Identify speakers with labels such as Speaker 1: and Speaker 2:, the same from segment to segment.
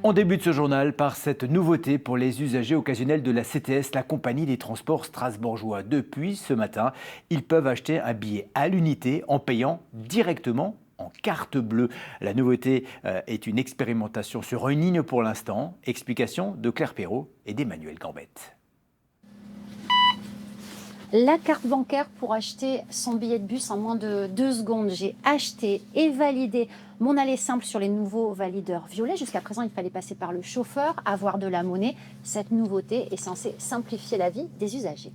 Speaker 1: On débute ce journal par cette nouveauté pour les usagers occasionnels de la CTS, la compagnie des transports strasbourgeois. Depuis ce matin, ils peuvent acheter un billet à l'unité en payant directement en carte bleue. La nouveauté est une expérimentation sur une ligne pour l'instant. Explication de Claire Perrault et d'Emmanuel Gambette.
Speaker 2: La carte bancaire pour acheter son billet de bus en moins de 2 secondes. J'ai acheté et validé mon aller simple sur les nouveaux valideurs violets. Jusqu'à présent, il fallait passer par le chauffeur, avoir de la monnaie. Cette nouveauté est censée simplifier la vie des usagers.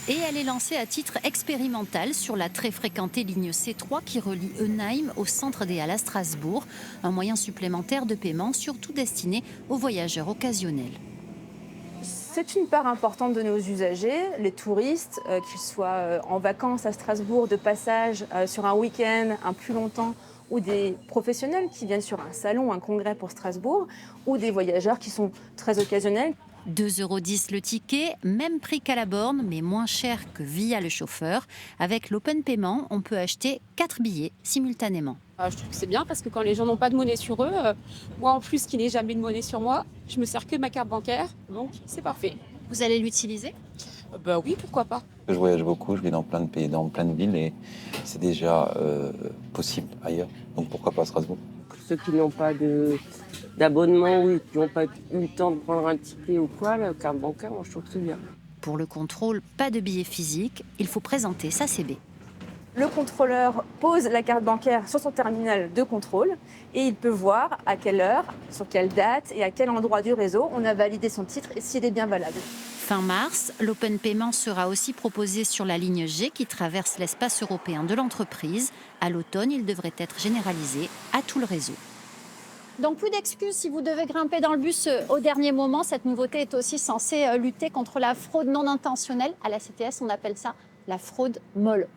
Speaker 3: Et elle est lancée à titre expérimental sur la très fréquentée ligne C3 qui relie Eunheim au centre des Halles à Strasbourg. Un moyen supplémentaire de paiement, surtout destiné aux voyageurs occasionnels.
Speaker 4: C'est une part importante de nos usagers, les touristes, qu'ils soient en vacances à Strasbourg, de passage sur un week-end, un plus longtemps, ou des professionnels qui viennent sur un salon, un congrès pour Strasbourg, ou des voyageurs qui sont très occasionnels.
Speaker 3: 2,10 € le ticket, même prix qu'à la borne, mais moins cher que via le chauffeur. Avec l'open paiement, on peut acheter 4 billets simultanément.
Speaker 5: Je trouve que c'est bien parce que quand les gens n'ont pas de monnaie sur eux, moi en plus qui n'ai jamais de monnaie sur moi, je me sers que de ma carte bancaire, donc c'est parfait.
Speaker 3: Vous allez l'utiliser ?
Speaker 5: Bah oui, pourquoi pas.
Speaker 6: Je voyage beaucoup, je vis dans plein de pays, dans plein de villes et c'est déjà possible ailleurs. Donc pourquoi pas à Strasbourg?
Speaker 7: Pour ceux qui n'ont pas d'abonnement ou qui n'ont pas eu le temps de prendre un ticket ou quoi, la carte bancaire, moi je trouve que c'est bien.
Speaker 3: Pour le contrôle, pas de billet physique, il faut présenter sa CB.
Speaker 4: Le contrôleur pose la carte bancaire sur son terminal de contrôle et il peut voir à quelle heure, sur quelle date et à quel endroit du réseau on a validé son titre et s'il est bien valable.
Speaker 3: Fin mars, l'open paiement sera aussi proposé sur la ligne G qui traverse l'espace européen de l'entreprise. À l'automne, il devrait être généralisé à tout le réseau.
Speaker 2: Donc plus d'excuses si vous devez grimper dans le bus au dernier moment. Cette nouveauté est aussi censée lutter contre la fraude non intentionnelle. À la CTS, on appelle ça la fraude molle.